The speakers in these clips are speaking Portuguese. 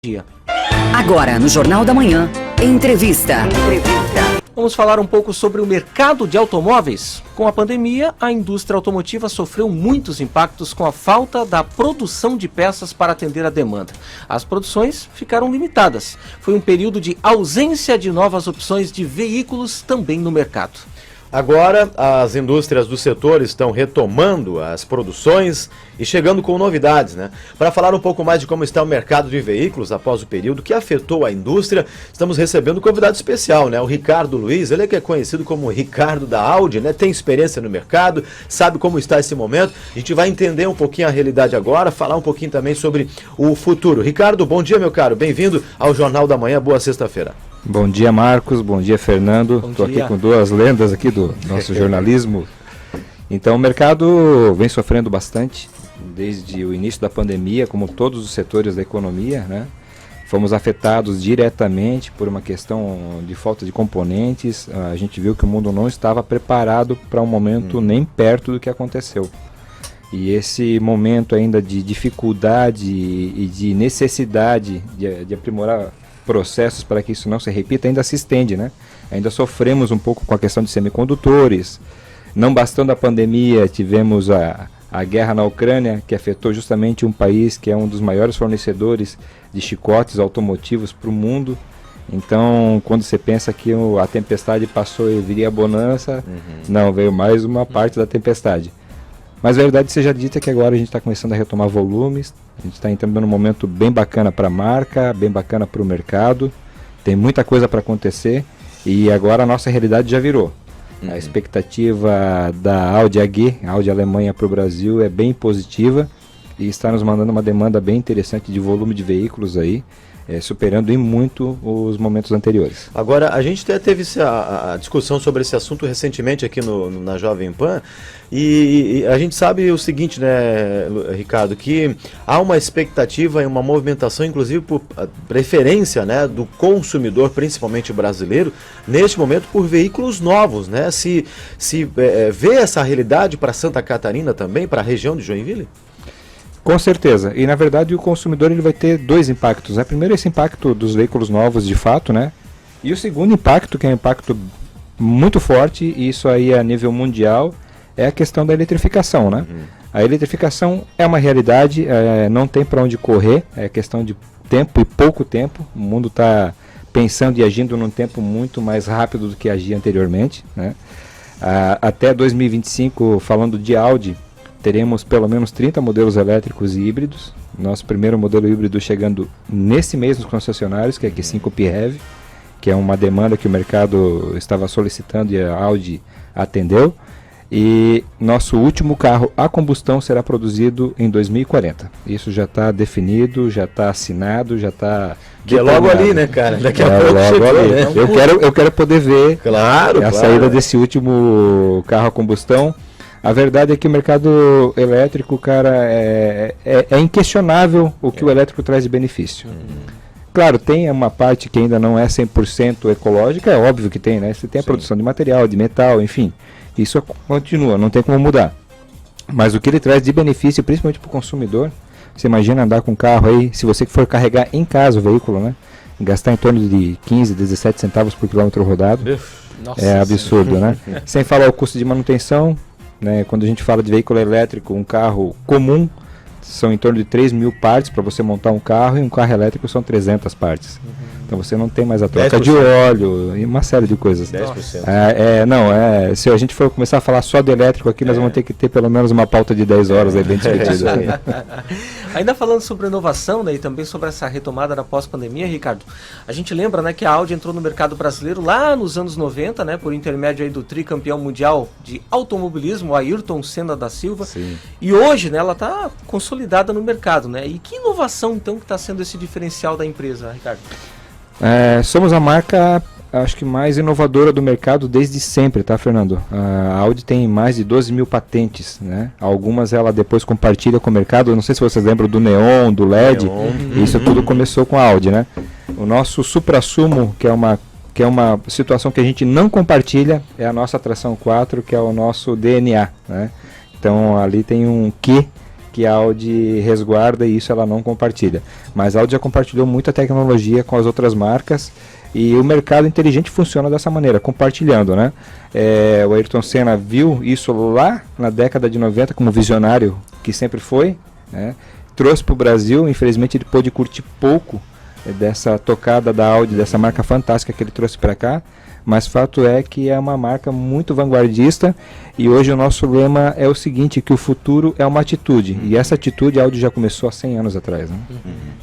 Dia. Agora, no Jornal da Manhã, entrevista. Vamos falar um pouco sobre o mercado de automóveis. Com a pandemia, a indústria automotiva sofreu muitos impactos com a falta da produção de peças para atender a demanda. As produções ficaram limitadas. Foi um período de ausência de novas opções de veículos também no mercado. Agora, as indústrias do setor estão retomando as produções e chegando com novidades, né? Para falar um pouco mais de como está o mercado de veículos após o período que afetou a indústria, estamos recebendo um convidado especial, né? O Ricardo Luiz, ele é que é conhecido como Ricardo da Audi, né? Tem experiência no mercado, sabe como está esse momento. A gente vai entender um pouquinho a realidade agora, falar um pouquinho também sobre o futuro. Ricardo, bom dia, meu caro. Bem-vindo ao Jornal da Manhã. Boa sexta-feira. Bom dia, Marcos. Bom dia, Fernando. Estou aqui com duas lendas aqui do nosso jornalismo. Então, o mercado vem sofrendo bastante desde o início da pandemia, como todos os setores da economia, né? Fomos afetados diretamente por uma questão de falta de componentes. A gente viu que o mundo não estava preparado para um momento nem perto do que aconteceu. E esse momento ainda de dificuldade e de necessidade de aprimorar processos para que isso não se repita ainda se estende, né? Ainda sofremos um pouco com a questão de semicondutores. Não bastando a pandemia, tivemos a guerra na Ucrânia, que afetou justamente um país que é um dos maiores fornecedores de chicotes automotivos para o mundo. Então, quando você pensa que a tempestade passou e viria a bonança, não, veio mais uma parte da tempestade. Mas a verdade seja dita que agora a gente está começando a retomar volumes, a gente está entrando num momento bem bacana para a marca, bem bacana para o mercado, tem muita coisa para acontecer e agora a nossa realidade já virou. A expectativa da Audi AG, Audi Alemanha para o Brasil, é bem positiva e está nos mandando uma demanda bem interessante de volume de veículos aí, superando em muito os momentos anteriores. Agora, a gente até teve a discussão sobre esse assunto recentemente aqui na Jovem Pan e a gente sabe o seguinte, né, Ricardo, que há uma expectativa e uma movimentação, inclusive por preferência, né, do consumidor, principalmente brasileiro, neste momento por veículos novos, né? Se vê essa realidade para Santa Catarina também, para a região de Joinville? Com certeza, e na verdade o consumidor ele vai ter dois impactos, né? Primeiro esse impacto dos veículos novos de fato, né? E o segundo impacto, que é um impacto muito forte, e isso aí a nível mundial, é a questão da eletrificação, né? A eletrificação é uma realidade, não tem para onde correr, é questão de tempo e pouco tempo, o mundo está pensando e agindo num tempo muito mais rápido do que agia anteriormente, né? Até 2025, falando de Audi, teremos pelo menos 30 modelos elétricos e híbridos. Nosso primeiro modelo híbrido chegando nesse mês nos concessionários, que é a Q5 PHEV, que é uma demanda que o mercado estava solicitando e a Audi atendeu. E nosso último carro a combustão será produzido em 2040. Isso já está definido, já está assinado, já está... Que é logo ali, né, cara? Daqui a pouco logo chegou, ali. né? Eu quero poder ver a saída desse último carro a combustão. A verdade é que o mercado elétrico, cara, é inquestionável o que o elétrico traz de benefício. Claro, tem uma parte que ainda não é 100% ecológica, é óbvio que tem, né? Você tem a produção de material, de metal, enfim. Isso continua, não tem como mudar. Mas o que ele traz de benefício, principalmente para o consumidor, você imagina andar com um carro aí, se você for carregar em casa o veículo, né? Gastar em torno de 15, 17 centavos por quilômetro rodado. Nossa, é absurdo, né? Sem falar o custo de manutenção. Né, quando a gente fala de veículo elétrico, um carro comum são em torno de 3 mil partes para você montar um carro, e um carro elétrico são 300 partes. Então você não tem mais a troca 10%. De óleo e uma série de coisas. 10%. Se a gente for começar a falar só de elétrico aqui, nós vamos ter que ter pelo menos uma pauta de 10 horas aí bem discutida. Ainda falando sobre inovação, né, e também sobre essa retomada da pós-pandemia, Ricardo, a gente lembra, né, que a Audi entrou no mercado brasileiro lá nos anos 90, né, por intermédio aí do tricampeão mundial de automobilismo, Ayrton Senna da Silva. Sim. E hoje, né, ela está consolidada no mercado, né? E que inovação, então, que está sendo esse diferencial da empresa, Ricardo? Somos a marca, acho que mais inovadora do mercado desde sempre, tá, Fernando? A Audi tem mais de 12 mil patentes, né? Algumas ela depois compartilha com o mercado. Eu não sei se vocês lembram do Neon, do LED. Isso tudo começou com a Audi, né? O nosso supra-sumo, que é uma situação que a gente não compartilha, é a nossa tração 4, que é o nosso DNA, né? Então ali tem um Q que a Audi resguarda e isso ela não compartilha. Mas a Audi já compartilhou muita tecnologia com as outras marcas e o mercado inteligente funciona dessa maneira, compartilhando, né? O Ayrton Senna viu isso lá na década de 90 como visionário que sempre foi, né? Trouxe para o Brasil, infelizmente ele pôde curtir pouco dessa tocada da Audi, dessa marca fantástica que ele trouxe para cá, mas fato é que é uma marca muito vanguardista e hoje o nosso lema é o seguinte, que o futuro é uma atitude, e essa atitude a Audi já começou há 100 anos atrás, né?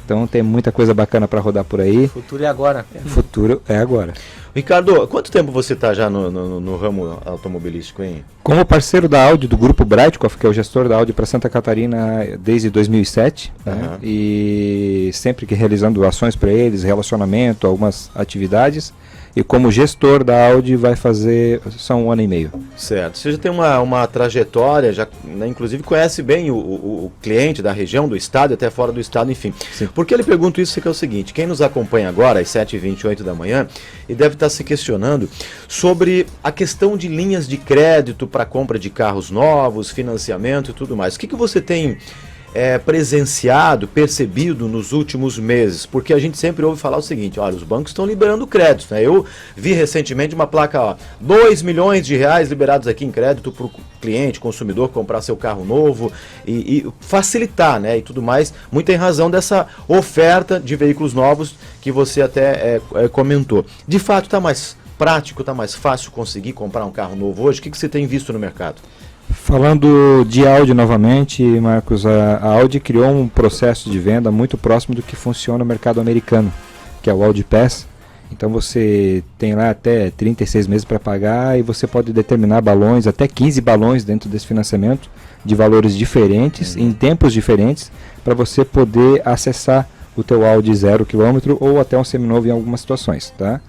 Então tem muita coisa bacana para rodar por aí. O futuro é agora. O futuro é agora. Ricardo, quanto tempo você está já no ramo automobilístico, hein? Como parceiro da Audi, do grupo Breithoff, que é o gestor da Audi para Santa Catarina desde 2007, né? E sempre que realizando ações para eles, relacionamento, algumas atividades, e como gestor da Audi vai fazer, são 1 ano e meio. Certo, você já tem uma trajetória, já, né, inclusive conhece bem o cliente da região, do estado e até fora do estado, enfim. Sim. Por que eu lhe pergunto isso? Que é o seguinte, quem nos acompanha agora às 7h28 da manhã e deve estar se questionando sobre a questão de linhas de crédito para compra de carros novos, financiamento e tudo mais. O que você tem presenciado, percebido nos últimos meses? Porque a gente sempre ouve falar o seguinte, olha, os bancos estão liberando créditos, né? Eu vi recentemente uma placa, ó, 2 milhões de reais liberados aqui em crédito para o cliente, consumidor, comprar seu carro novo e facilitar, né? E tudo mais, muito em razão dessa oferta de veículos novos que você até comentou. De fato, está mais prático, está mais fácil conseguir comprar um carro novo hoje? O que você tem visto no mercado? Falando de Audi novamente, Marcos, a Audi criou um processo de venda muito próximo do que funciona no mercado americano, que é o Audi Pass. Então você tem lá até 36 meses para pagar e você pode determinar balões, até 15 balões dentro desse financiamento, de valores diferentes, em tempos diferentes, para você poder acessar o teu Audi 0 km ou até um seminovo em algumas situações, tá?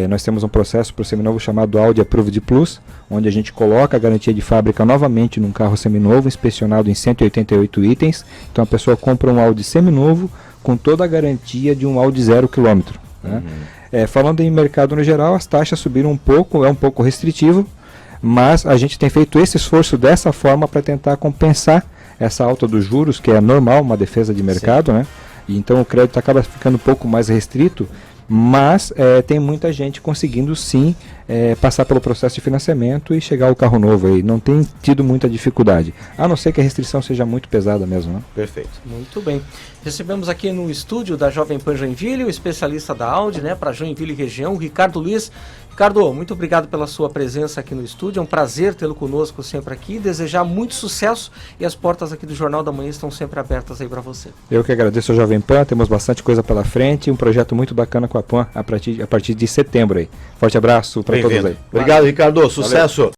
Nós temos um processo para o seminovo chamado Audi Approved Plus, onde a gente coloca a garantia de fábrica novamente num carro seminovo, inspecionado em 188 itens. Então a pessoa compra um Audi seminovo com toda a garantia de um Audi 0 km. Né? Falando em mercado no geral, as taxas subiram um pouco, é um pouco restritivo, mas a gente tem feito esse esforço dessa forma para tentar compensar essa alta dos juros, que é normal, uma defesa de mercado, né? E então o crédito acaba ficando um pouco mais restrito, mas tem muita gente conseguindo sim passar pelo processo de financiamento e chegar ao carro novo aí. Não tem tido muita dificuldade, a não ser que a restrição seja muito pesada mesmo, né? Perfeito. Muito bem. Recebemos aqui no estúdio da Jovem Pan Joinville, o especialista da Audi, né, para Joinville e região, Ricardo Luiz. Ricardo, muito obrigado pela sua presença aqui no estúdio, é um prazer tê-lo conosco sempre aqui, desejar muito sucesso e as portas aqui do Jornal da Manhã estão sempre abertas aí para você. Eu que agradeço a Jovem Pan, temos bastante coisa pela frente, um projeto muito bacana com a Pan a partir de setembro aí. Forte abraço para todos aí. Obrigado, Ricardo, sucesso! Valeu.